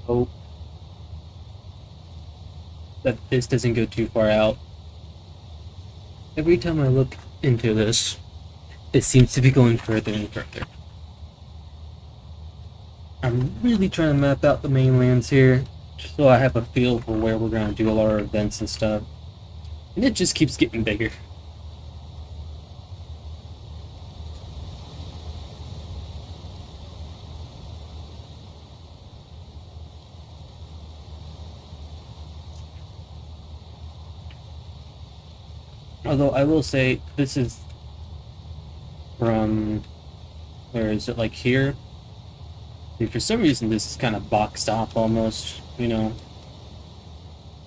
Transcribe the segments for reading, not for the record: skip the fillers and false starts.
Hope that this doesn't go too far out. Every time I look into this, it seems to be going further and further. I'm really trying to map out the mainlands here, just so I have a feel for where we're going to do all our events and stuff. And it just keeps getting bigger. Although I will say, this is from, where is it, like here? See, for some reason this is kind of boxed off almost, you know?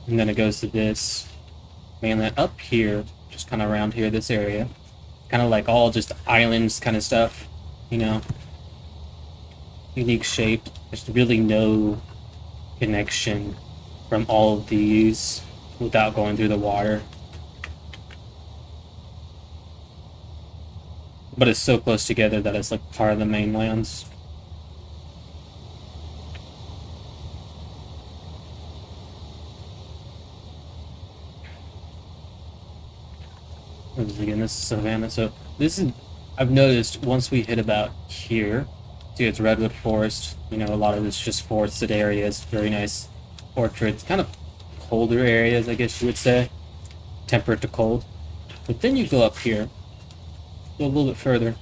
And then it goes to this mainland up here, just kind of around here, this area. Kind of like all just islands kind of stuff, you know? Unique shape. There's really no connection from all of these without going through the water. But it's so close together that it's like part of the mainlands. Again, this is Savannah. So this is, I've noticed once we hit about here, see it's redwood forest. You know, a lot of it's just forested areas, very nice orchards, kind of colder areas, I guess you would say, temperate to cold. But then you go up here, go a little bit further,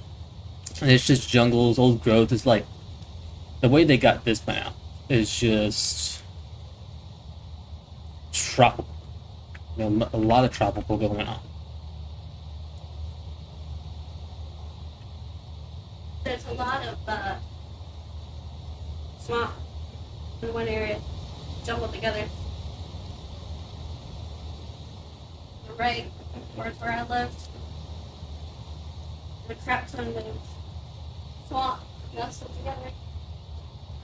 and it's just jungles, old growth. Is like the way they got this map is just tropical. You know, a lot of tropical going on. There's a lot of swamp in one area, jumbled together. Right towards where I lived, the crap ton of swamp nestled together.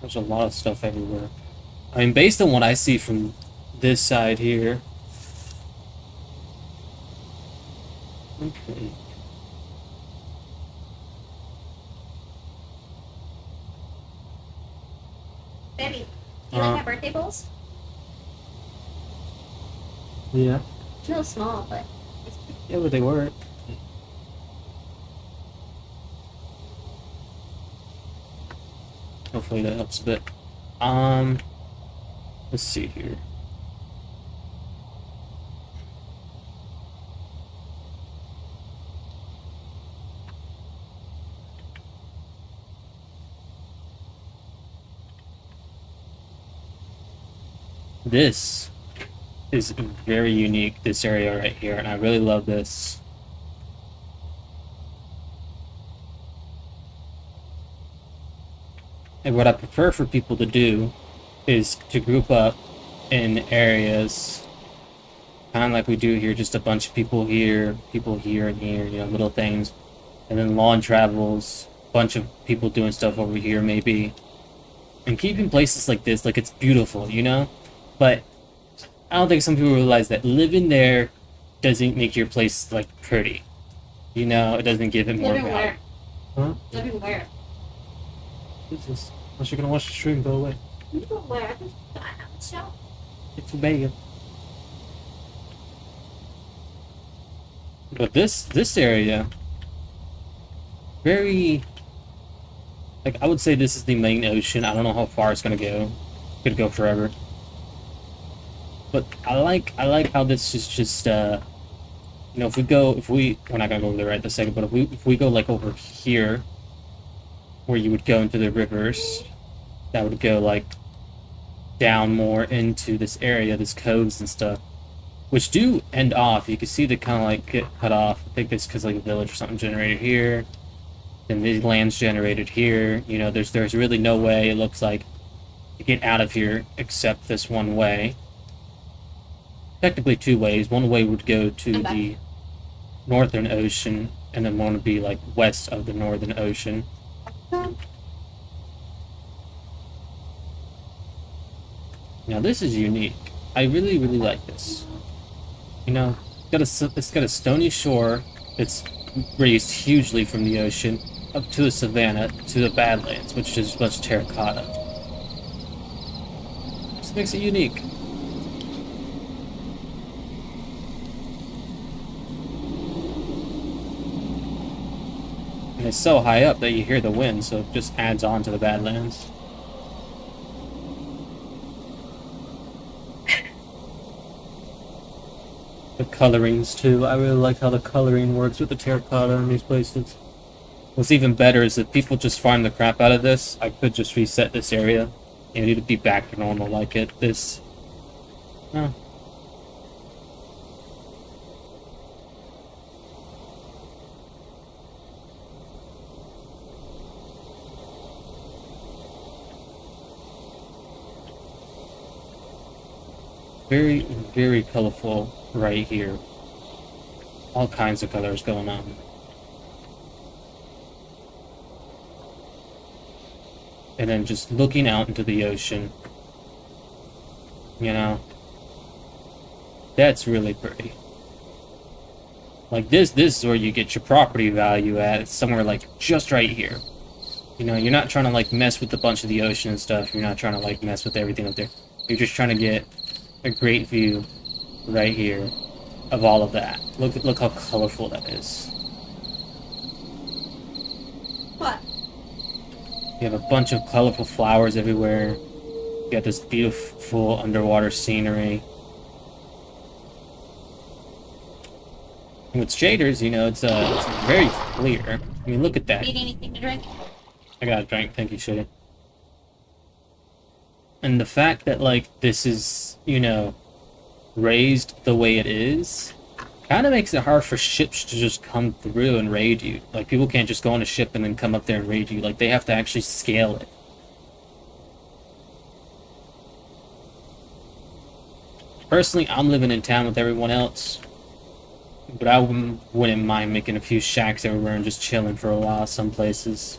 There's a lot of stuff everywhere. I mean, based on what I see from this side here. Okay. Baby, do you like my birthday bowls? Yeah. It's real small, but Yeah, but they work. Hopefully that helps a bit. Let's see here. This is very unique, this area right here, and I really love this. And what I prefer for people to do is to group up in areas, kind of like we do here, just a bunch of people here, and here, you know, little things. And then lawn travels, bunch of people doing stuff over here maybe. And keeping places like this, like it's beautiful, you know? But I don't think some people realize that living there doesn't make your place like pretty. You know, it doesn't give it more living value. where? Huh? Living where? What's this? Unless you're gonna watch the stream, go away. Living where? I have a show. It's bad. But this area, very, like, I would say this is the main ocean. I don't know how far it's gonna go. Could go forever. But I like how this is just you know, we're not gonna go over there right this second, but if we go like over here, where you would go into the rivers, that would go like down more into this area, this coves and stuff, which do end off. You can see they kind of like get cut off. I think it's because like a village or something generated here, then these lands generated here. You know, there's really no way, it looks like, to get out of here except this one way. Technically two ways. One way would go to the Northern Ocean, and then one would be like west of the Northern Ocean. Now this is unique. I really like this. You know, it's got a stony shore that's raised hugely from the ocean up to the savannah to the Badlands, which is much terracotta. This makes it unique. And it's so high up that you hear the wind, so it just adds on to the Badlands. The colorings too. I really like how the coloring works with the terracotta in these places. What's even better is if people just farm the crap out of this, I could just reset this area and it'd be back to normal like it. This. No. Very, very colorful right here. All kinds of colors going on. And then just looking out into the ocean, you know, that's really pretty. Like this is where you get your property value at. It's somewhere like just right here. You know, you're not trying to like mess with a bunch of the ocean and stuff. You're not trying to like mess with everything up there. You're just trying to get a great view right here of all of that. Look how colorful that is. What? You have a bunch of colorful flowers everywhere. You got this beautiful underwater scenery. And with shaders, you know, it's very clear. I mean, look at that. Need anything to drink? I got a drink, thank you, Shader. And the fact that, like, this is, you know, raised the way it is, kind of makes it hard for ships to just come through and raid you. Like, people can't just go on a ship and then come up there and raid you. Like, they have to actually scale it. Personally, I'm living in town with everyone else, but I wouldn't mind making a few shacks everywhere and just chilling for a while some places.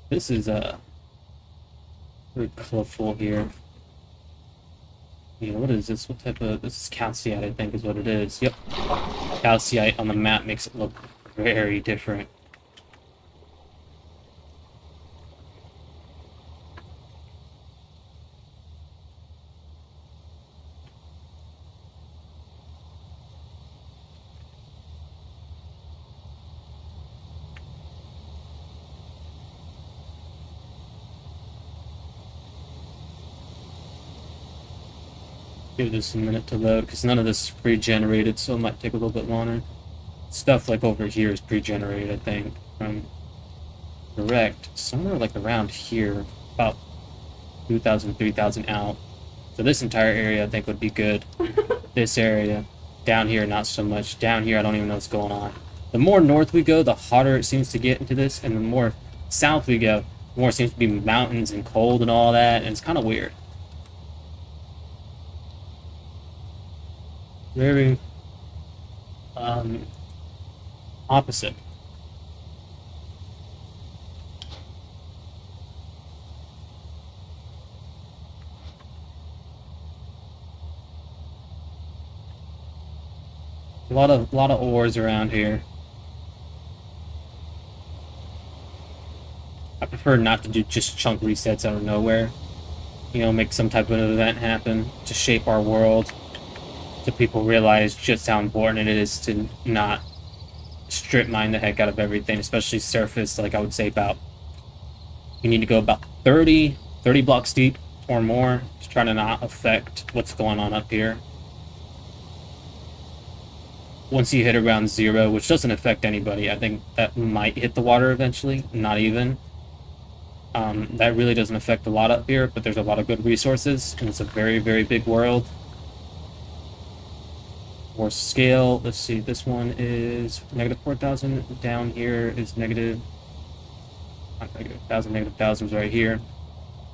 This is very colorful here. Yeah, what is this? What type of... This is calcite, I think is what it is. Yep. Calcite on the map makes it look very different. Give this a minute to load, because none of this is pre-generated, so it might take a little bit longer. Stuff like over here is pre-generated, I think. Direct, somewhere like around here, about 2,000, 3,000 out. So this entire area I think would be good. This area. Down here, not so much. Down here, I don't even know what's going on. The more north we go, the hotter it seems to get into this, and the more south we go, the more it seems to be mountains and cold and all that, and it's kind of weird. Very opposite. A lot of ores around here. I prefer not to do just chunk resets out of nowhere. You know, make some type of event happen to shape our world. So people realize just how important it is to not strip mine the heck out of everything, especially surface. Like I would say about, you need to go about 30 blocks deep or more to try to not affect what's going on up here. Once you hit around 0, which doesn't affect anybody, I think that might hit the water eventually, not even. That really doesn't affect a lot up here, but there's a lot of good resources, and it's a very, very big world. More scale, let's see, this one is negative 4,000, down here is negative, not negative 1,000, negative 1,000s right here.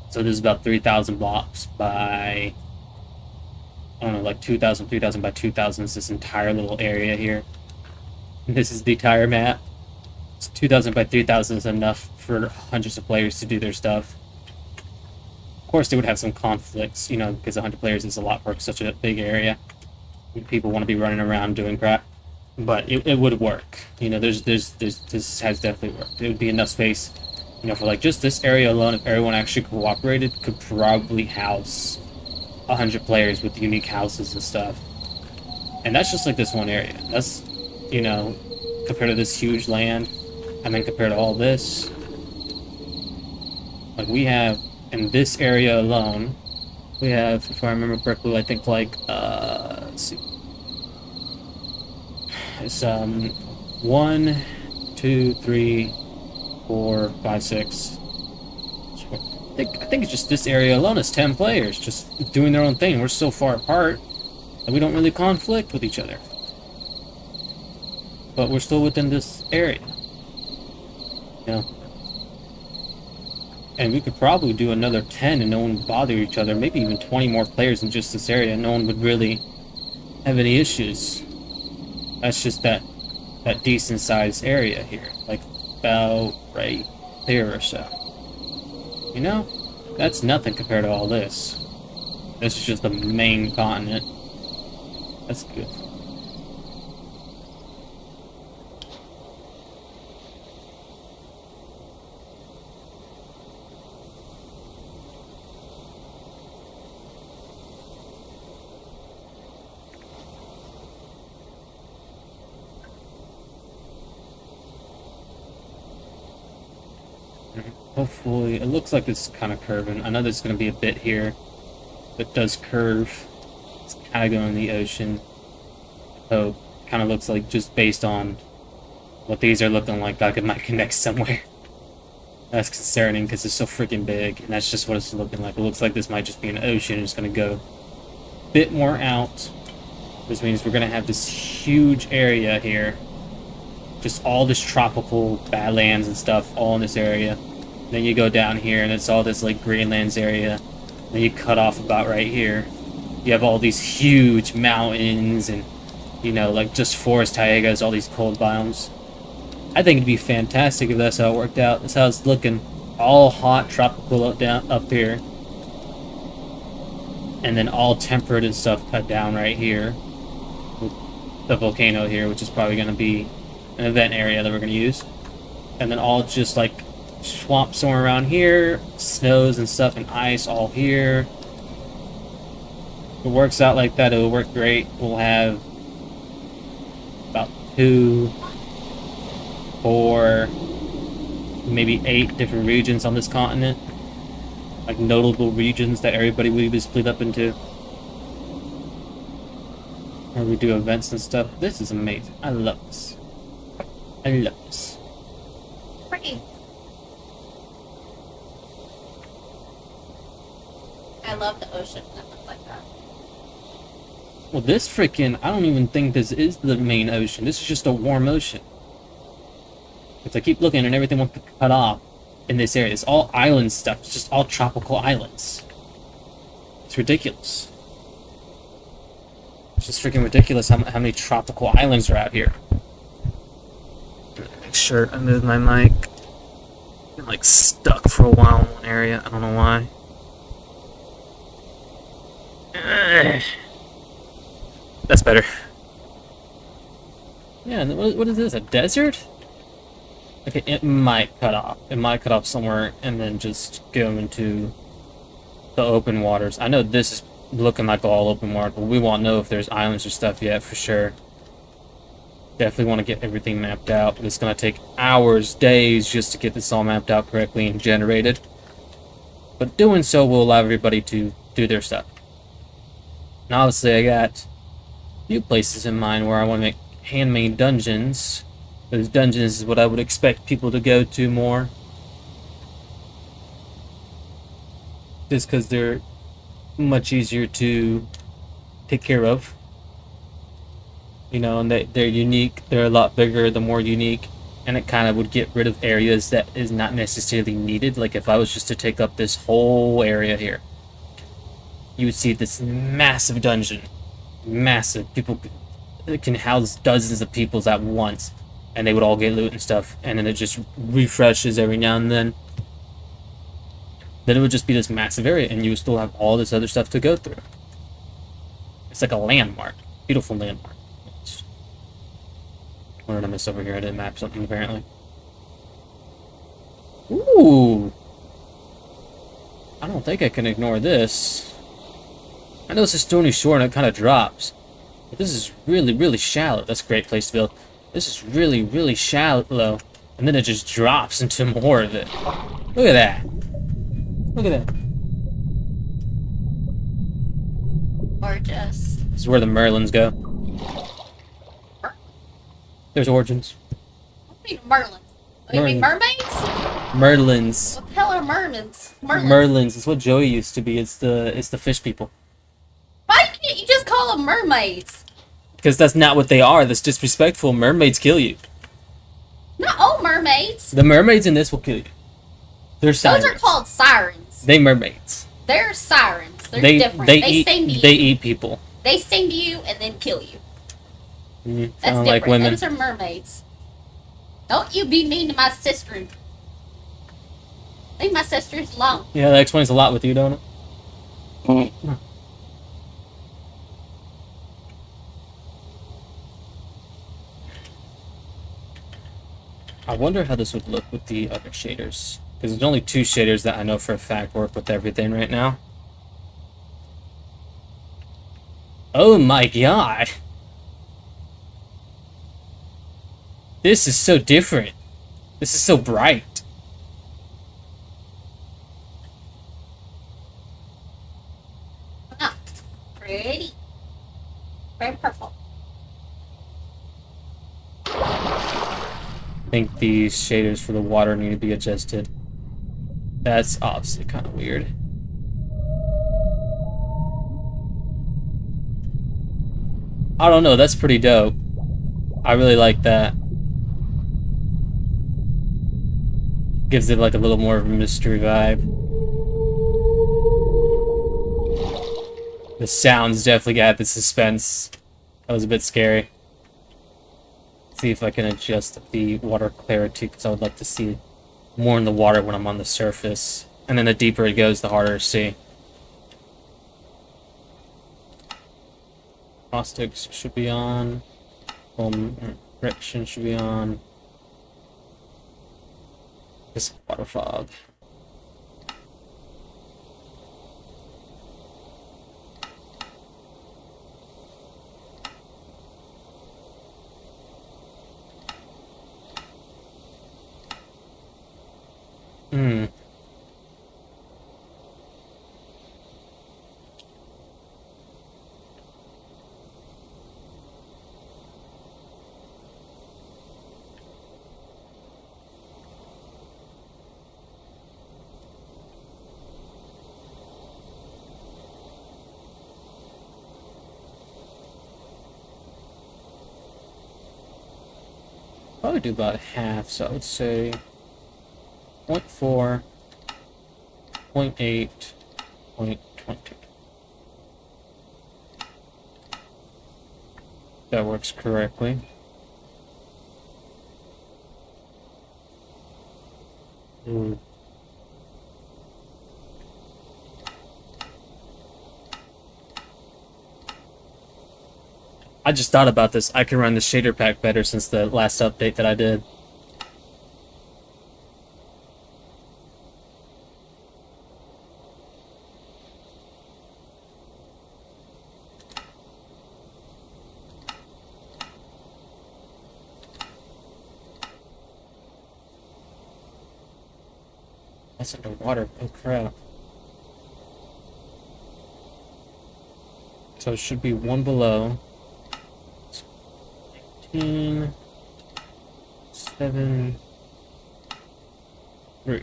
So this is about 3,000 blocks by, I don't know, like 2,000, 3,000 by 2,000 is this entire little area here. And this is the entire map. So 2,000 by 3,000 is enough for hundreds of players to do their stuff. Of course, they would have some conflicts, you know, because 100 players is a lot for such a big area. People want to be running around doing crap, but it would work. You know, this has definitely worked. It would be enough space, you know, for like just this area alone. If everyone actually cooperated, could probably house 100 players with unique houses and stuff. And that's just like this one area. That's, you know, compared to this huge land, and then compared to all this, like we have in this area alone, we have, if I remember correctly, I think like let's see, it's 1, 2, 3, 4, 5, 6. I think it's just this area alone is 10 players just doing their own thing. We're so far apart that we don't really conflict with each other, but we're still within this area, you know. And we could probably do another 10 and no one would bother each other. Maybe even 20 more players in just this area. No one would really have any issues. That's just that decent sized area here. Like about right there or so. You know? That's nothing compared to all this. This is just the main continent. That's good. Hopefully, it looks like it's kind of curving. I know there's going to be a bit here that does curve. It's kind of going in the ocean. So, kind of looks like just based on what these are looking like it might connect somewhere. That's concerning because it's so freaking big, and that's just what it's looking like. It looks like this might just be an ocean. It's going to go a bit more out, which means we're going to have this huge area here. Just all this tropical badlands and stuff all in this area. Then you go down here and it's all this like Greenlands area. Then you cut off about right here. You have all these huge mountains and, you know, like just forest taigas, all these cold biomes. I think it'd be fantastic if that's how it worked out. That's how it's looking. All hot, tropical up here. And then all temperate and stuff cut down right here. With the volcano here, which is probably going to be an event area that we're going to use. And then all just like swamp somewhere around here, snows and stuff and ice all here. If it works out like that, it'll work great. We'll have about 2, 4, maybe 8 different regions on this continent. Like notable regions that everybody will be split up into. Where we do events and stuff. This is amazing. I love this. I love this. Pretty. I love the ocean that looks like that. Well, this freaking, I don't even think this is the main ocean. This is just a warm ocean. If I keep looking and everything wants to cut off in this area, it's all island stuff. It's just all tropical islands. It's ridiculous. It's just freaking ridiculous how many tropical islands are out here. Make sure I move my mic. Been like stuck for a while in one area. I don't know why. That's better. Yeah, and what is this? A desert? Okay, it might cut off. It might cut off somewhere and then just go into the open waters. I know this is looking like all open water, but we won't know if there's islands or stuff yet for sure. Definitely want to get everything mapped out, but it's going to take hours, days just to get this all mapped out correctly and generated. But doing so will allow everybody to do their stuff. Now, obviously, I got a few places in mind where I want to make handmade dungeons. Those dungeons is what I would expect people to go to more. Just because they're much easier to take care of. You know, and they're unique. They're a lot bigger, the more unique. And it kind of would get rid of areas that is not necessarily needed. Like if I was just to take up this whole area here, you would see this massive dungeon. Massive. People can house dozens of people at once. And they would all get loot and stuff. And then it just refreshes every now and then. then it would just be this massive area, and you would still have all this other stuff to go through. It's like a landmark. Beautiful landmark. What did I miss over here? I didn't map something, apparently. Ooh! I don't think I can ignore this. I know it's a stony shore and it kind of drops. But this is really, really shallow. That's a great place to build. This is really, really shallow. And then it just drops into more of it. Look at that. Look at that. Gorgeous. This is where the Merlins go. There's origins. What do you mean Merlins? Oh, you mean mermaids? Merlins. What the hell are mermaids? Merlins. It's what Joey used to be. It's the fish people. Why can't you just call them mermaids? Because that's not what they are. That's disrespectful. Mermaids kill you. Not all mermaids. The mermaids in this will kill you. They're sirens. Those are called sirens. They mermaids. They're sirens. They're different. They sing to you. They eat people. They sing to you and then kill you. That's That's different. like women. Those are mermaids. Don't you be mean to my sister. Leave my sisters alone. Yeah, that explains a lot with you, don't it? I wonder how this would look with the other shaders. Because there's only 2 shaders that I know for a fact work with everything right now. Oh my god! This is so different. This is so bright. Oh, pretty. Very purple. I think these shaders for the water need to be adjusted. That's obviously kind of weird. I don't know, that's pretty dope. I really like that. Gives it like a little more of a mystery vibe. The sounds definitely got the suspense. That was a bit scary. See if I can adjust the water clarity, because I would like to see more in the water when I'm on the surface. And then the deeper it goes, the harder to see. Caustics should be on. Friction should be on. This water fog. Probably do about half, so I would say 0.4, 0.8, 0.20. That works correctly. I just thought about this. I can run the shader pack better since the last update that I did. That's underwater. Oh crap. So it should be one below. 19, 7, 3.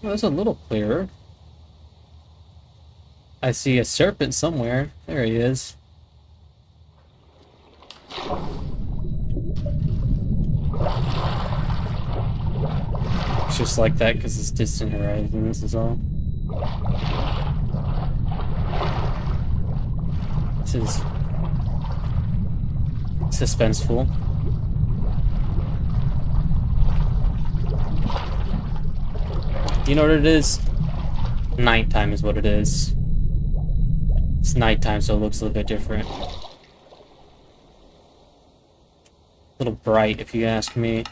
Oh, that's a little clearer. I see a serpent somewhere. There he is. It's just like that because it's distant horizons is all. This is suspenseful. You know what it is? Nighttime is what it is. It's nighttime, so it looks a little bit different. A little bright, if you ask me.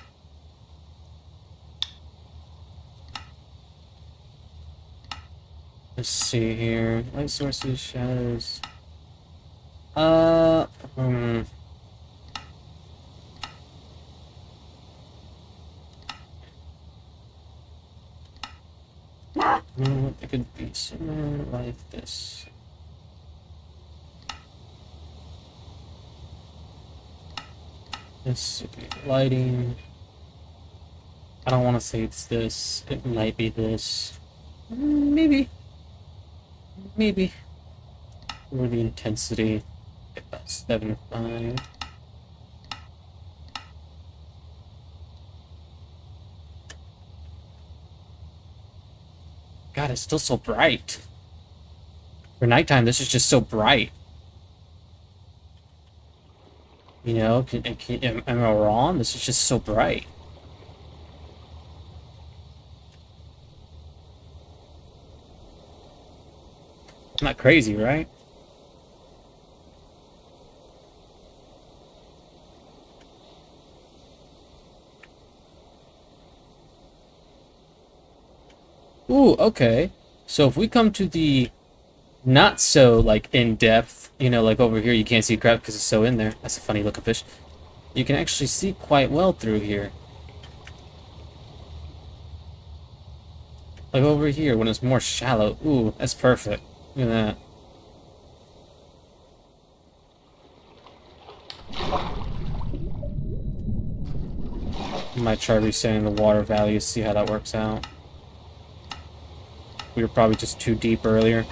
Let's see here. Light sources, shadows. Hmm. It could be somewhere like this. This would be lighting. I don't want to say it's this. It might be this. Maybe. Maybe. Or the intensity. About 7.5. God, it's still so bright. For nighttime, this is just so bright. You know, am I wrong? This is just so bright. Not crazy, right? Ooh, okay. So if we come to the not so like in depth, you know, like over here you can't see crap because it's so in there. That's a funny looking fish. You can actually see quite well through here. Like over here when it's more shallow. Ooh, that's perfect. Look at that. I might try resetting the water value, see how that works out. We were probably just too deep earlier.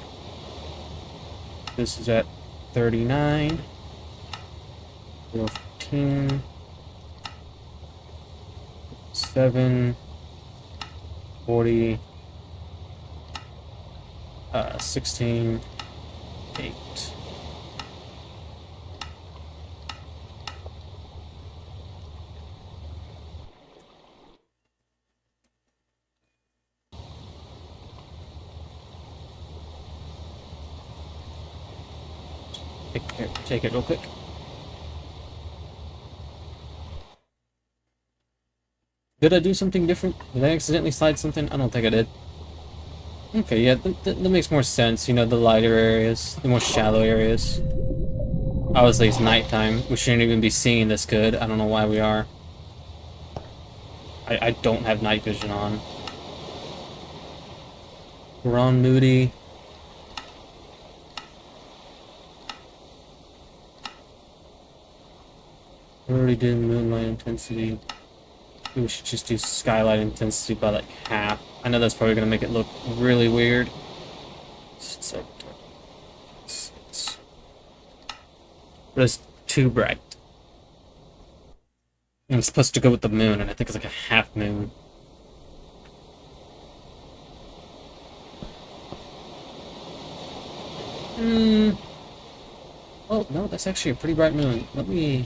This is at 39. 15. 7. 40. 16. 8. Take it real quick. Did I do something different? Did I accidentally slide something? I don't think I did. Okay, yeah, that makes more sense. You know, the lighter areas, the more shallow areas. Obviously, it's nighttime. We shouldn't even be seeing this good. I don't know why we are. I don't have night vision on. We're on Moody. We already did moonlight intensity. We should just do skylight intensity by like half. I know that's probably gonna make it look really weird. But it's too bright. And it's supposed to go with the moon, and I think it's like a half moon. Oh, no, that's actually a pretty bright moon. Let me...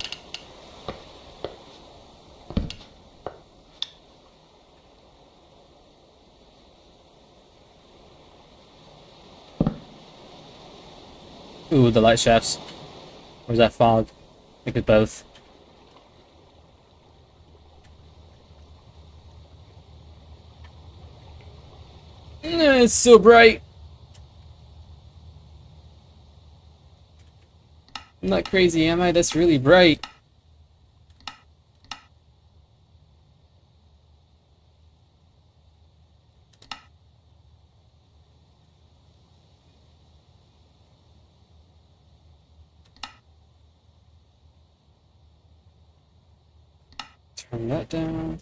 Ooh, the light shafts. Or is that fog? I think it's both. It's so bright. I'm not crazy, am I? That's really bright. Turn that down.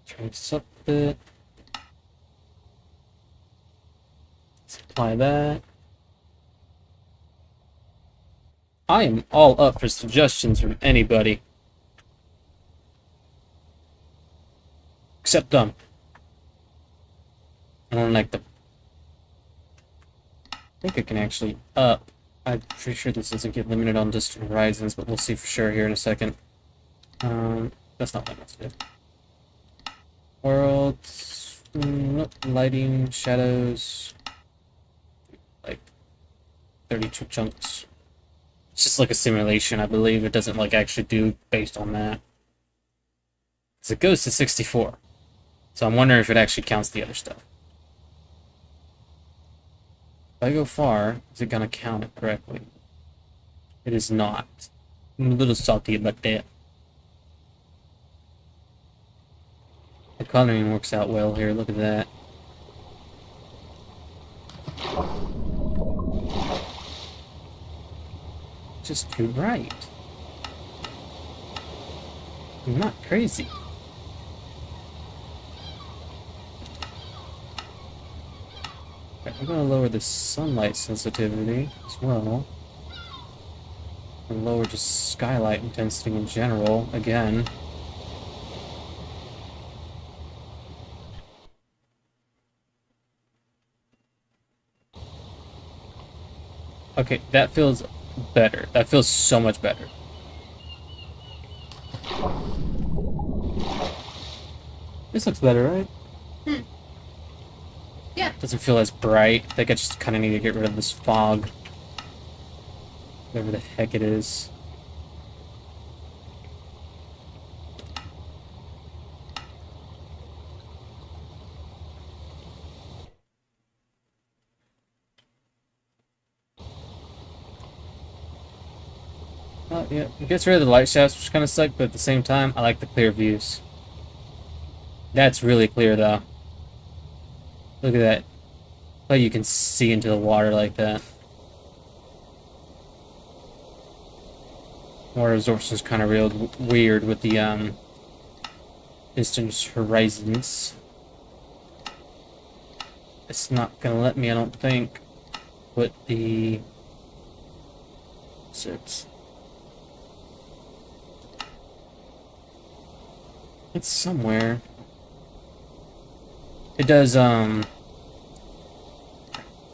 Turn this up a bit. Let's apply that. I am all up for suggestions from anybody. Except I don't like the think it can actually up. I'm pretty sure this doesn't get limited on distant horizons, but we'll see for sure here in a second. That's not what I meant to do. Worlds, nope, lighting, shadows, like 32 chunks. It's just like a simulation, I believe. It doesn't like actually do based on that. Because it goes to 64. So I'm wondering if it actually counts the other stuff. If I go far, is it gonna count it correctly? It is not. I'm a little salty about that. The coloring works out well here, look at that. Just too bright. I'm not crazy. Okay, I'm gonna lower the sunlight sensitivity as well. And lower just skylight intensity in general, again. Okay, that feels better. That feels so much better. This looks better, right? Yeah. Doesn't feel as bright. I think I just kind of need to get rid of this fog. Whatever the heck it is. Oh, yeah. It gets rid of the light shafts, which kind of suck, but at the same time, I like the clear views. That's really clear, though. Look at that. Like you can see into the water like that. Water absorption is kind of real weird with the distance horizons. It's not gonna let me, I don't think, put the 6. It's somewhere. It does, what's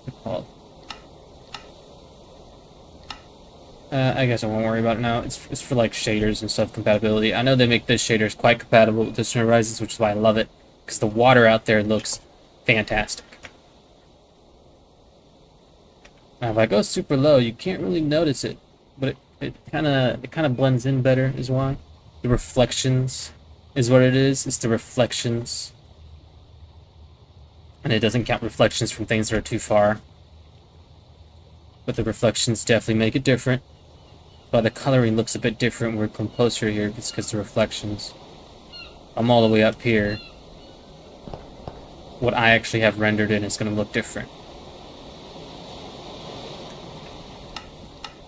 it called? I guess I won't worry about it now. It's for like shaders and stuff compatibility. I know they make this shaders quite compatible with Distant Horizons, which is why I love it. Because the water out there looks fantastic. Now if I go super low, you can't really notice it. But it kinda blends in better is why. The reflections is what it is. It's the reflections. And it doesn't count reflections from things that are too far. But the reflections definitely make it different. But the coloring looks a bit different when we come closer here. It's because the reflections. I'm all the way up here. What I actually have rendered in is going to look different.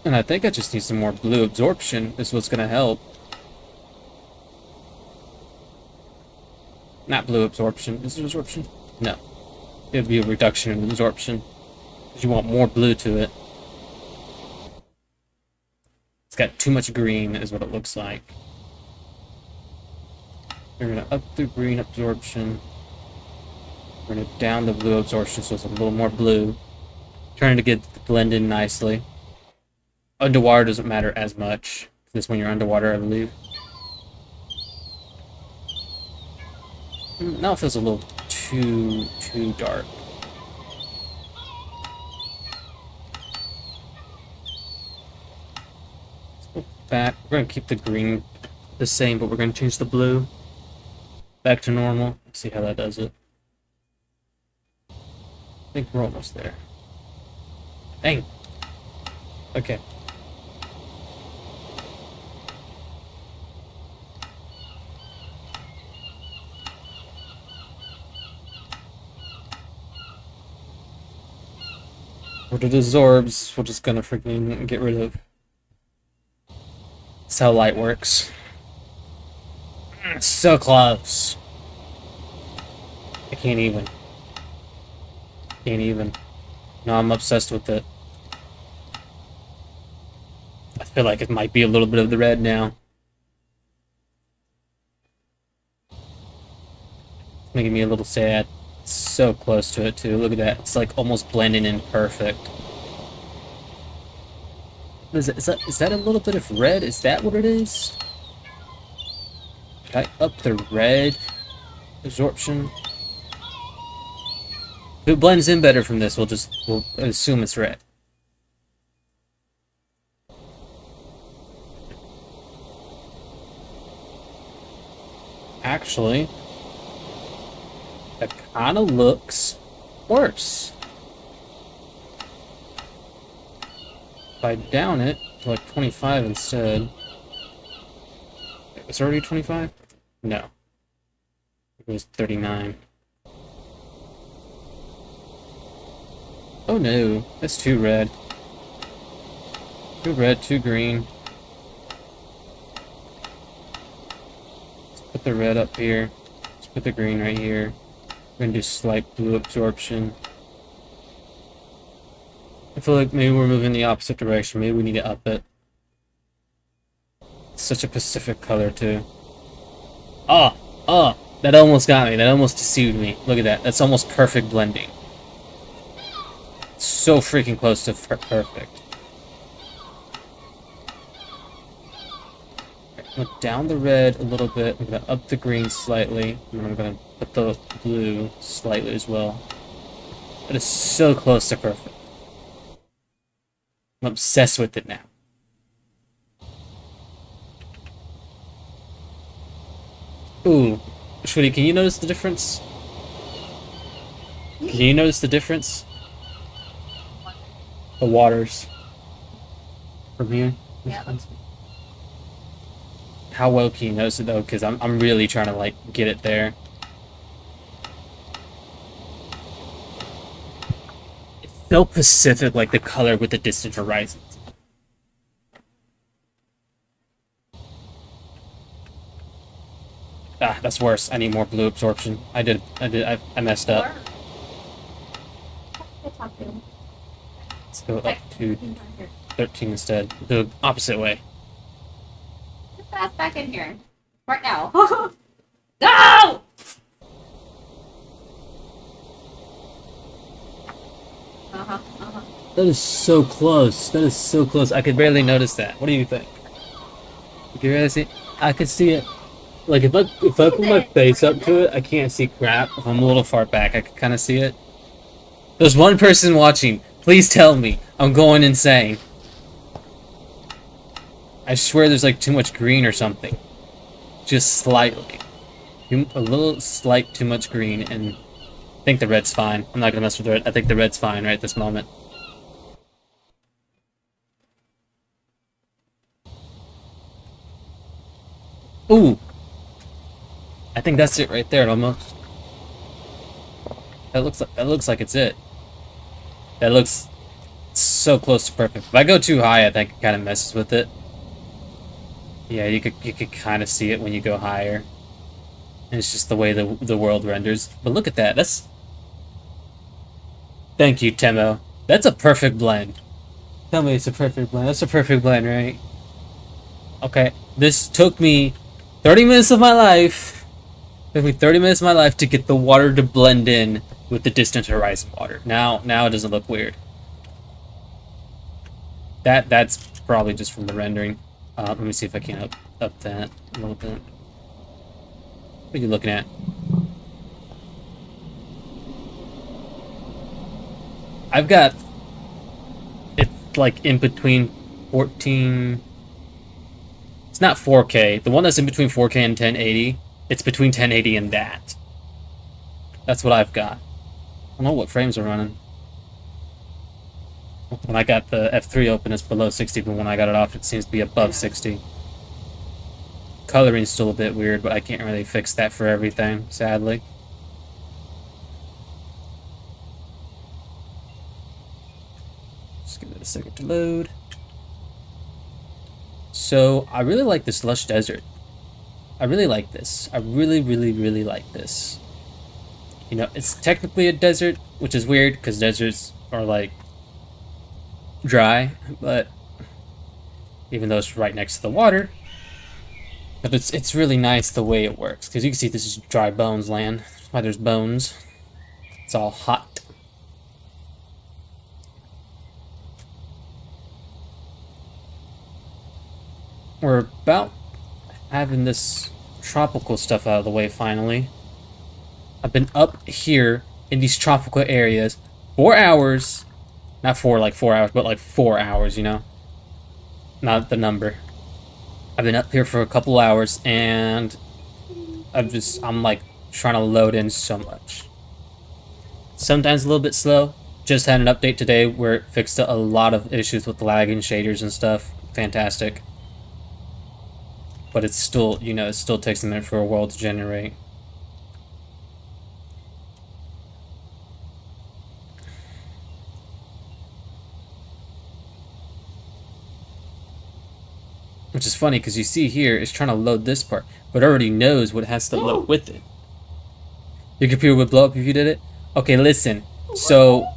And I think I just need some more blue absorption. Is what's going to help. Not blue absorption. Is it absorption? No. It would be a reduction in absorption. Because you want more blue to it. It's got too much green, is what it looks like. We're going to up the green absorption. We're going to down the blue absorption so it's a little more blue. Trying to get the blend in nicely. Underwater doesn't matter as much. This when you're underwater, I believe. Now it feels a little too dark. Let's go back. We're going to keep the green the same, but we're going to change the blue back to normal. Let's see how that does it. I think we're almost there. Dang. Okay. What are the Zorbs? We're just gonna freaking get rid of. That's how light works. So close. I can't even. Can't even. No, I'm obsessed with it. I feel like it might be a little bit of the red now. It's making me a little sad. It's so close to it too. Look at that. It's like almost blending in perfect. Is that a little bit of red? Is that what it is? Did I up the red absorption? If it blends in better from this, we'll assume it's red. Actually, that kind of looks worse. If I down it to like 25 instead. It's already 25? No. It was 39. Oh no, that's too red. Too red, too green. Let's put the red up here. Let's put the green right here. We're gonna do slight blue absorption. I feel like maybe we're moving the opposite direction. Maybe we need to up it. It's such a Pacific color too. Oh, oh, that almost got me. That almost deceived me. Look at that. That's almost perfect blending. So freaking close to perfect. I'm gonna down the red a little bit. I'm gonna up the green slightly. And I'm gonna put the blue slightly as well. That is so close to perfect. I'm obsessed with it now. Ooh, Shwitty, can you notice the difference? Can you notice the difference? The waters from here. Yeah, it looks How well can you notice it though? Because I'm really trying to like get it there. It's so Pacific, like the color with the distant horizons. Ah, that's worse. I need more blue absorption. I messed up. Let's go up to 13 instead. The opposite way. Get fast back in here. Right now. Go! That is so close. That is so close. I could barely notice that. What do you think? You can barely see? I could see it. Like if I put my face up to it, I can't see crap. If I'm a little far back, I can kind of see it. There's one person watching. Please tell me I'm going insane. I swear there's like too much green or something. Just slightly. A little slight too much green, and I think the red's fine. I'm not gonna mess with the red. I think the red's fine right at this moment. Ooh! I think that's it right there, almost. That looks like it's it. That looks so close to perfect. If I go too high, I think it kind of messes with it. Yeah, you could kind of see it when you go higher. And it's just the way the world renders. But look at that. That's... Thank you, Temo. That's a perfect blend. Tell me it's a perfect blend. That's a perfect blend, right? Okay. This took me 30 minutes of my life. It took me 30 minutes of my life to get the water to blend in with the distant horizon water. Now it doesn't look weird. That's probably just from the rendering. Let me see if I can up that a little bit. What are you looking at? I've got it's like in between 14. It's not 4K. The one that's in between 4K and 1080. It's between 1080 and that. That's what I've got. I don't know what frames are running. When I got the F3 open, it's below 60, but when I got it off, it seems to be above 60. Coloring's still a bit weird, but I can't really fix that for everything, sadly. Just give it a second to load. So, I really like this lush desert. I really like this. I really, really, really like this. You know, it's technically a desert, which is weird, because deserts are, like, dry, but even though it's right next to the water, but it's really nice the way it works, because you can see this is dry bones land. That's why there's bones. It's all hot. we're about having this tropical stuff out of the way finally. I've been up here in these tropical areas 4 hours. Not for like 4 hours, but like 4 hours, you know? Not the number. I've been up here for a couple hours and I'm like trying to load in so much. Sometimes a little bit slow. Just had an update today where it fixed a lot of issues with lag and shaders and stuff. Fantastic. But it's still, you know, it still takes a minute for a world to generate. Which is funny because you see here it's trying to load this part, but it already knows what it has to load with it. Your computer would blow up if you did it? Okay, listen. So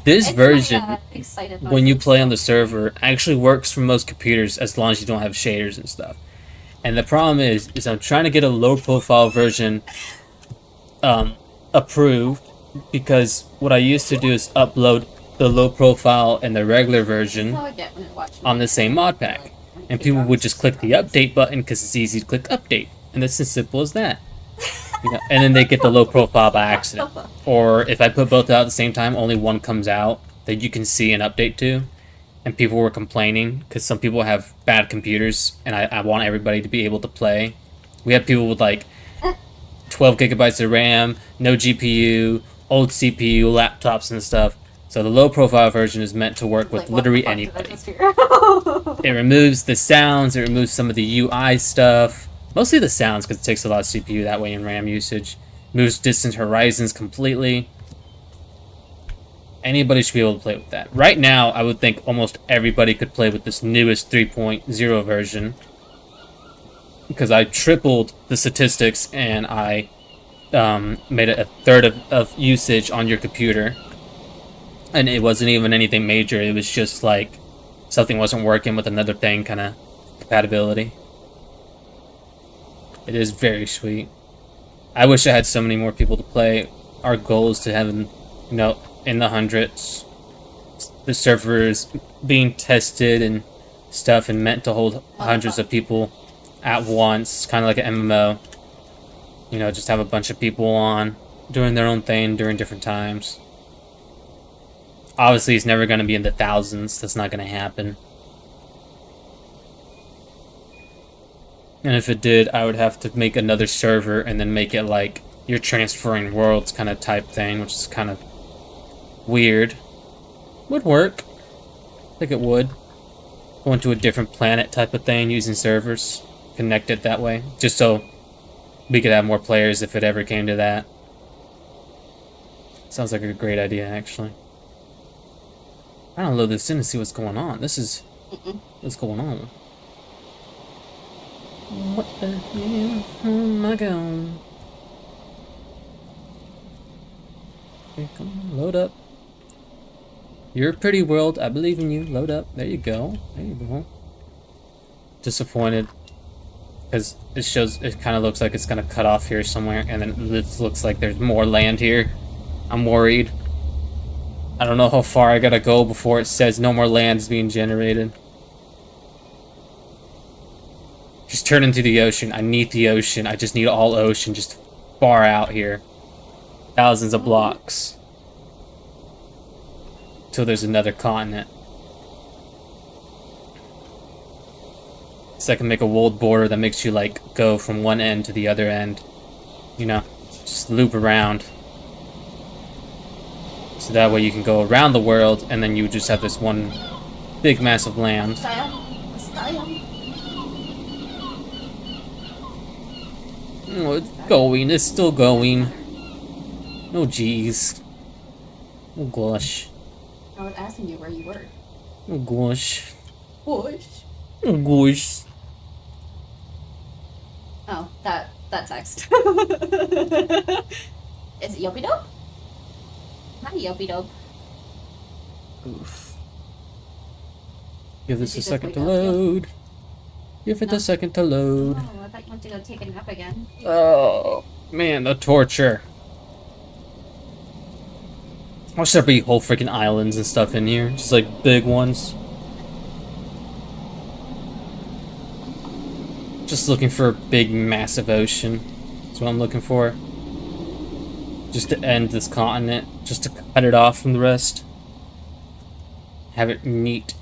this version, when you play on the server, actually works for most computers as long as you don't have shaders and stuff. And the problem is I'm trying to get a low profile version approved, because what I used to do is upload the low profile and the regular version on the same mod pack. And people would just click the update button because it's easy to click update. And it's as simple as that. You know, and then they get the low profile by accident. Or if I put both out at the same time, only one comes out that you can see an update to. And people were complaining because some people have bad computers and I want everybody to be able to play. We have people with like 12 gigabytes of RAM, no GPU, old CPU, laptops and stuff. So the low profile version is meant to work with literally anybody. It removes the sounds, it removes some of the UI stuff. Mostly the sounds because it takes a lot of CPU that way in RAM usage. Moves distant horizons completely. Anybody should be able to play with that. Right now, I would think almost everybody could play with this newest 3.0 version. Because I tripled the statistics and I made it a third of usage on your computer. And it wasn't even anything major, it was just like something wasn't working with another thing kind of compatibility. It is very sweet. I wish I had so many more people to play. Our goal is to have, you know, in the hundreds. The servers being tested and stuff and meant to hold hundreds of people at once. Kind of like an MMO. You know, just have a bunch of people on doing their own thing during different times. Obviously, it's never going to be in the thousands. That's not going to happen. And if it did, I would have to make another server and then make it like you're transferring worlds kind of type thing, which is kind of weird. Would work. I think it would. Go into a different planet type of thing using servers. Connect it that way. Just so we could have more players if it ever came to that. Sounds like a great idea, actually. I don't load this in to see what's going on. This is... What's going on? What the hell? Oh my god. Okay, come on, load up. You're a pretty world. I believe in you. Load up. There you go. There you go. Disappointed. Because it shows... It kind of looks like it's going to cut off here somewhere. And then it looks like there's more land here. I'm worried. I don't know how far I gotta go before it says no more land is being generated. Just turn into the ocean. I need the ocean. I just need all ocean just far out here. Thousands of blocks. Till there's another continent. So I can make a world border that makes you like go from one end to the other end. You know, just loop around. So that way you can go around the world, and then you just have this one big mass of land. Oh, it's going. It's still going. Oh, jeez. Oh, gosh. I was asking you where you were. Oh, gosh. Gosh. Oh, gosh. Oh, that text. Is it Yopi Dope? Hi, Yopi Dope. Oof. Give this a second to load. Give it a second to load. Oh, I thought you went to go take a nap again. Oh, man, the torture. Watch there be whole freaking islands and stuff in here. Just like big ones. Just looking for a big, massive ocean. That's what I'm looking for. Just to end this continent. Just to cut it off from the rest. Have it neat.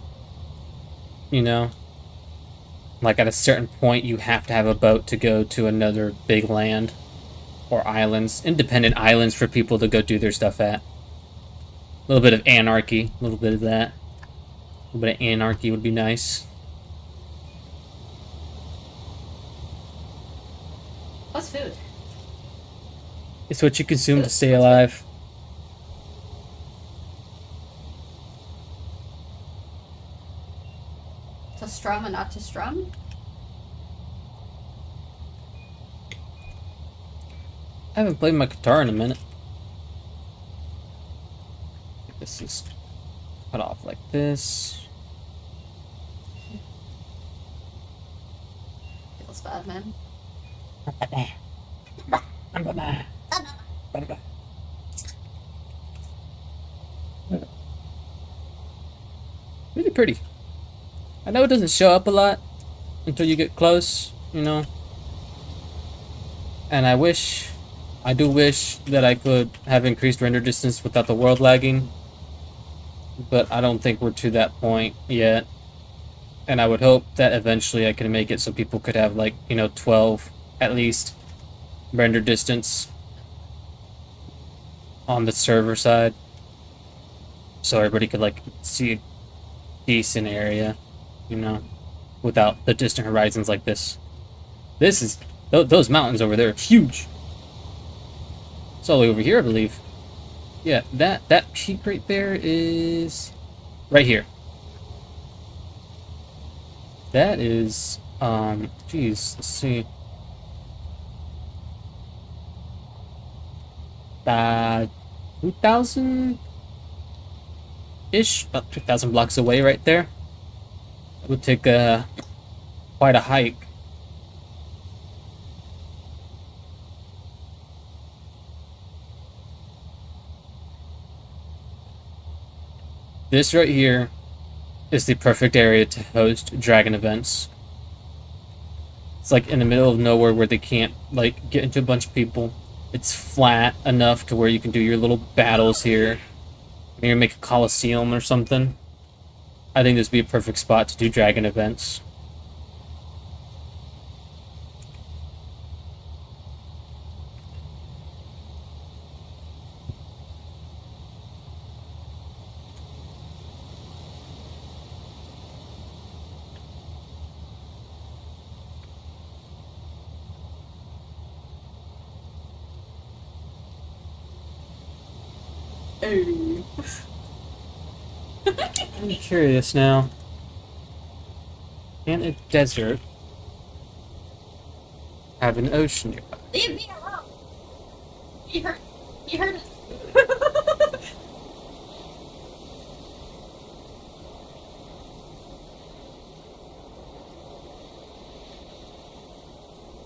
You know? Like at a certain point, you have to have a boat to go to another big land. Or islands. Independent islands for people to go do their stuff at. A little bit of anarchy. A little bit of that. A little bit of anarchy would be nice. What's food? It's what you consume to stay alive. To strum and not to strum? I haven't played my guitar in a minute. This is cut off like this. Feels bad, man. Really pretty. I know it doesn't show up a lot until you get close, you know. And I do wish that I could have increased render distance without the world lagging. But I don't think we're to that point yet. And I would hope that eventually I can make it so people could have, like, you know, 12 at least render distance on the server side. So everybody could, like, see a decent area, you know, without the distant horizons like this. This is, those mountains over there are huge. It's all the way over here, I believe. Yeah, that peak right there is right here. That is, geez, let's see. 2,000-ish, about 2,000 blocks away right there. It would take quite a hike. This right here is the perfect area to host dragon events. It's like in the middle of nowhere where they can't like get into a bunch of people. It's flat enough to where you can do your little battles here. Maybe make a coliseum or something. I think this would be a perfect spot to do dragon events. I'm curious now. Can a desert have an ocean nearby? Leave me alone. You heard it.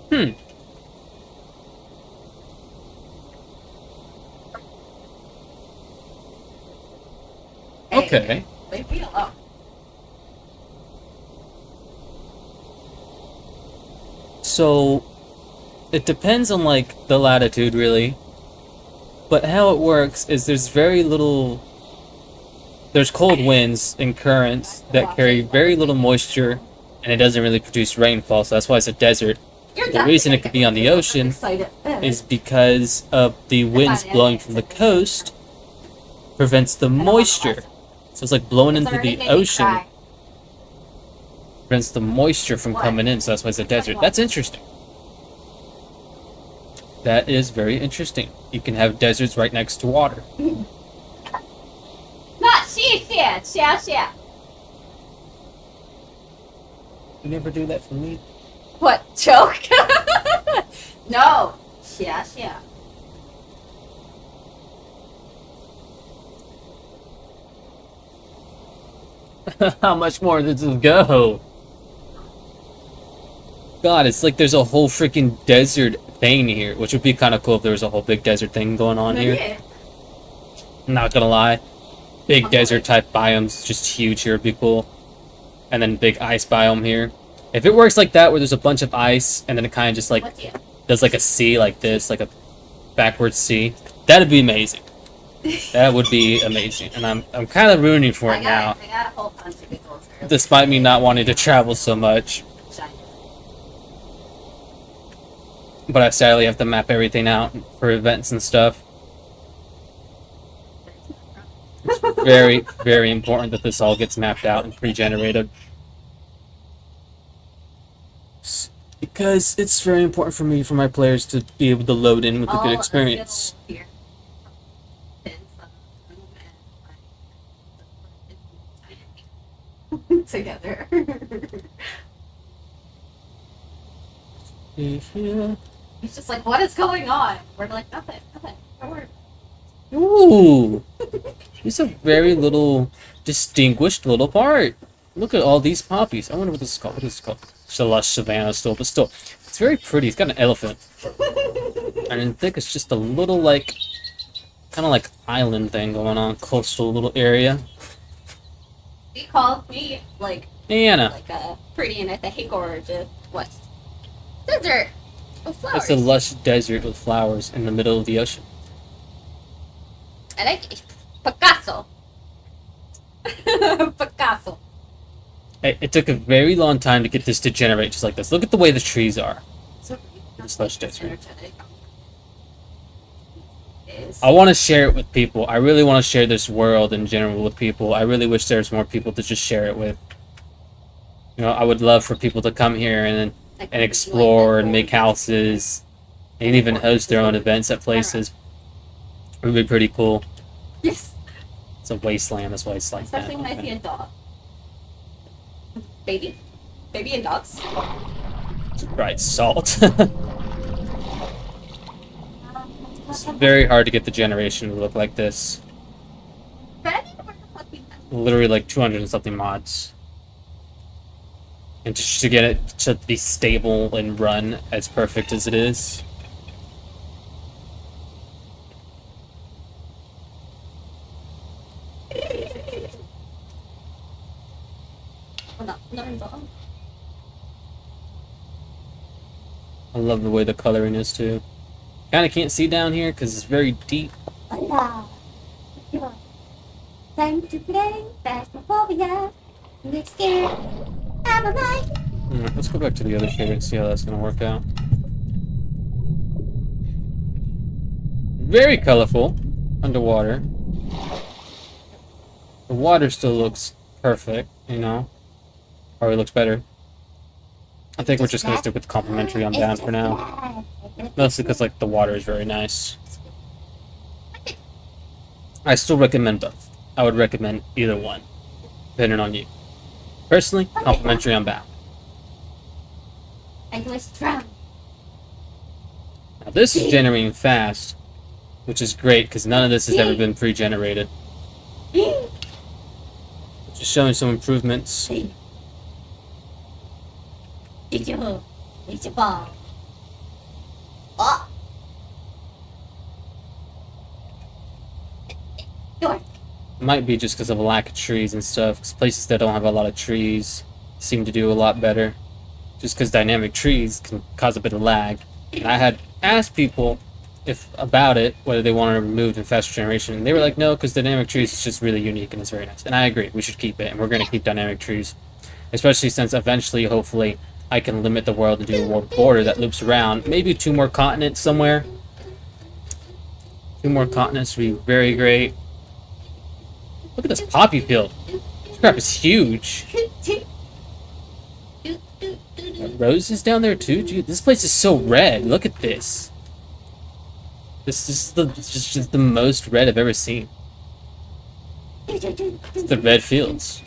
Hmm. Okay. Leave me alone. So, it depends on, like, the latitude, really. But how it works is there's very little... There's cold winds and currents that carry very little moisture, and it doesn't really produce rainfall, so that's why it's a desert. The reason it could be on the ocean is because of the winds blowing from the coast prevents the moisture. So it's like blowing into the ocean prevents the moisture from coming in, so that's why it's a desert. That's interesting. That is very interesting. You can have deserts right next to water. Not xia. You never do that for me? What, joke? No. Xia. How much more does this go? God, it's like there's a whole freaking desert thing here, which would be kind of cool if there was a whole big desert thing going on here. Yeah. I'm not gonna lie. Big desert type biomes, just huge here would be cool. And then big ice biome here. If it works like that, where there's a bunch of ice and then it kind of just like What do you? does like a C like this, like a backwards C, that'd be amazing. That would be amazing. And I'm kind of rooting for it now, I got a whole bunch of goals earlier despite me today. not wanting to travel so much. Giant. But I sadly have to map everything out for events and stuff. Very, very important that this all gets mapped out and pre-generated. Because it's very important for me, for my players to be able to load in with a good experience. Here. Together. Yeah. He's just like, what is going on? We're like, nothing. Don't worry. Ooh! It's a very little, distinguished little part. Look at all these poppies. I wonder what this is called. What is this called? It's a lush savannah still, but still. It's very pretty. It's got an elephant. And I think it's just a little, like, kind of like island thing going on, coastal little area. He calls me like Anna. pretty and I think or just what? Desert with flowers. It's a lush desert with flowers in the middle of the ocean. I like it. Picasso. Picasso. It took a very long time to get this to generate just like this. Look at the way the trees are. So This lush desert. energetic. I want to share it with people. I really want to share this world in general with people. I really wish there was more people to just share it with. You know, I would love for people to come here and explore and make houses and even host their own events at places. It would be pretty cool. Yes. It's a wasteland. That's why it's like Especially that. when I see a dog. Baby and dogs. Right, salt. It's very hard to get the generation to look like this. Literally like 200 and something mods. And just to get it to be stable and run as perfect as it is. I love the way the coloring is too. Kind of can't see down here because it's very deep. Time to play Phasmophobia. Get scared. I'm alive. Alright, let's go back to the other shade and see how that's going to work out. Very colorful underwater. The water still looks perfect, you know? Or it looks better. I think we're just going to stick with complimentary on down for now. Mostly because, like, the water is very nice. I still recommend both. I would recommend either one, depending on you. Personally, complimentary on bow. I was strong. Now this is generating fast, which is great because none of this has ever been pre-generated. Just showing some improvements. It's your ball. Oh. Door. Might be just because of a lack of trees and stuff. Because places that don't have a lot of trees seem to do a lot better. Just because dynamic trees can cause a bit of lag. And I had asked people about it, whether they wanted to remove in faster generation, and they were like, no, because dynamic trees is just really unique and it's very nice. And I agree, we should keep it, and we're going to keep dynamic trees. Especially since eventually, hopefully, I can limit the world and do a world border that loops around. Maybe 2 more continents somewhere. 2 more continents would be very great. Look at this poppy field. This crap is huge. Roses down there too? Dude, this place is so red. Look at this. This is just the most red I've ever seen. It's the red fields.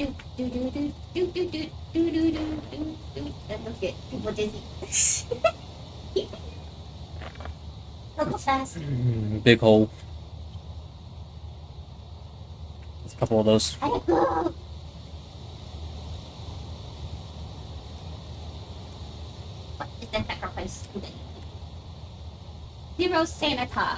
Big hole. There's a couple of those. What is that sacrifice today? Zero Sanita.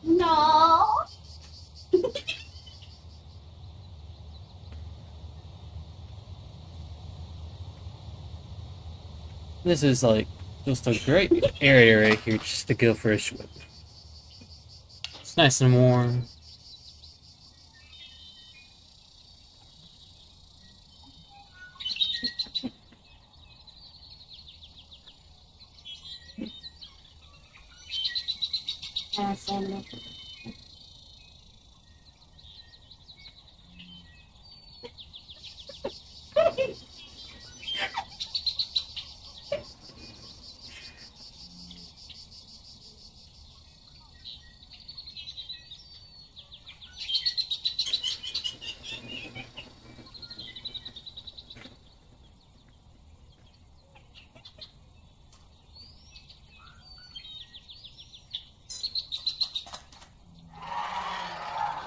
No. This is like just a great area right here just to go for a swim. It's nice and warm. Awesome.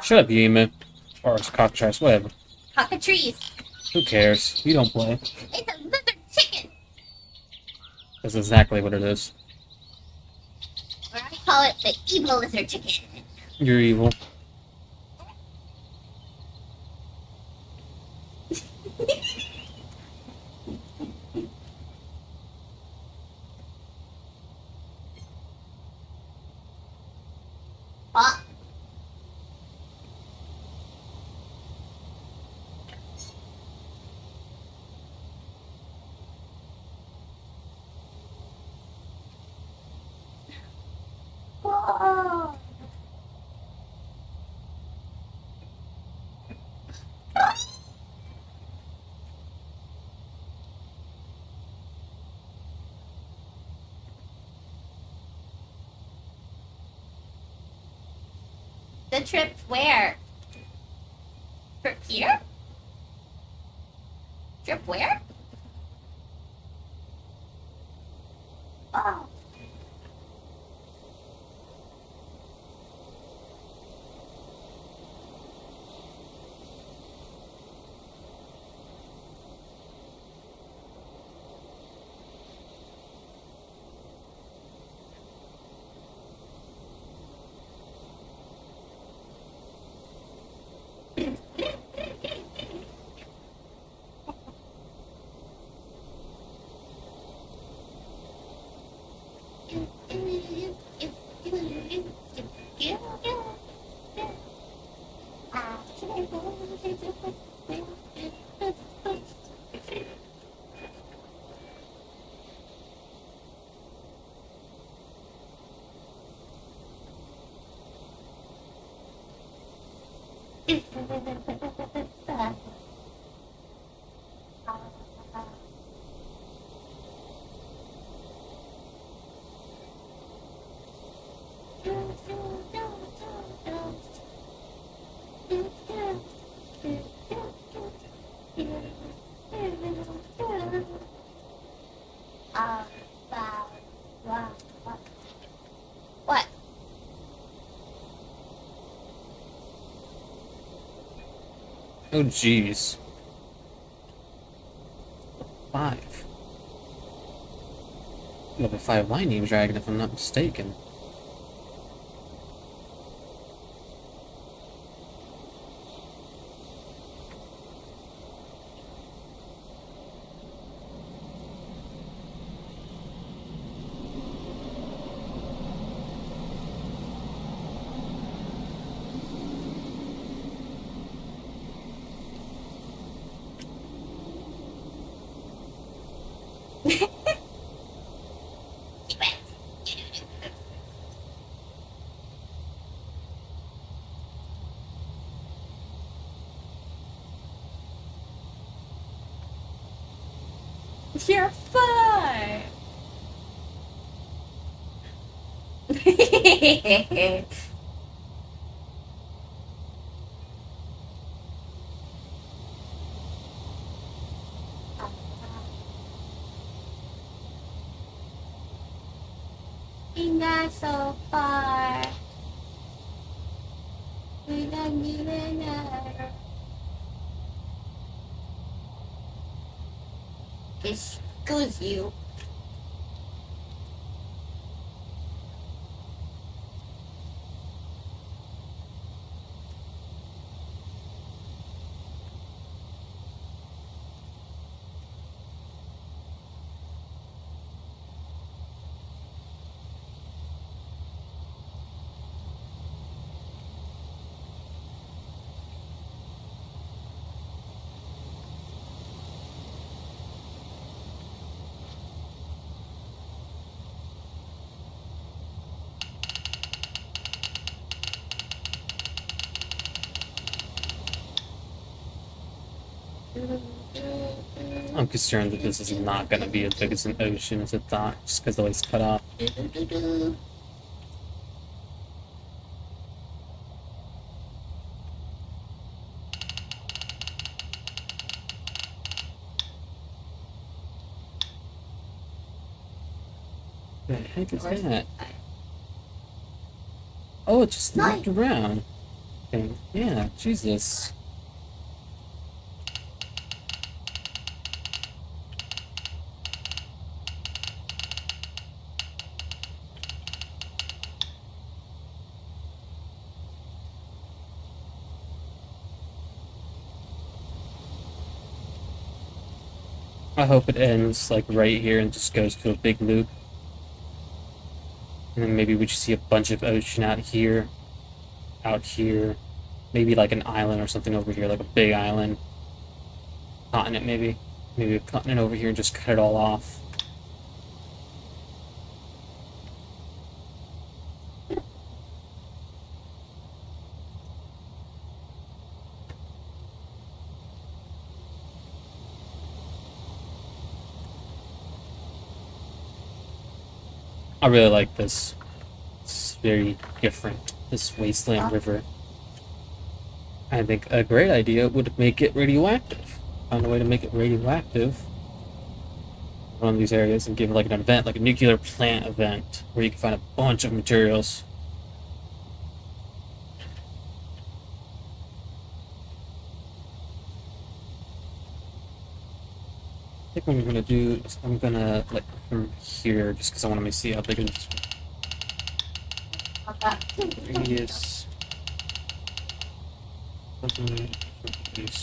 Shut up, you emu. Or it's cockatrice, whatever. Cockatrice. Who cares? You don't play. It's a lizard chicken. That's exactly what it is. Or I call it the evil lizard chicken. You're evil. What? Whoa. The trip where? Trip here? Trip where? Oh. What? Oh, jeez. 5. Level 5 lightning dragon, if I'm not mistaken. You're fine. We got so far. We don't even know. Excuse you. I'm concerned that this is not going to be as big as an ocean as I thought, just because the way it's cut off. The heck is that? Oh, it just looked around. Okay. Yeah, Jesus. I hope it ends like right here and just goes to a big loop. And then maybe we just see a bunch of ocean out here, maybe like an island or something over here, like a big island. Continent maybe. Maybe a continent over here and just cut it all off. I really like this. It's very different, this wasteland river. I think a great idea would make it radioactive. Find a way to make it radioactive in one of these areas and give it like an event, like a nuclear plant event, where you can find a bunch of materials. I think what I'm gonna do is I'm gonna like from here, just because I want to see how big it is. Radius. Here.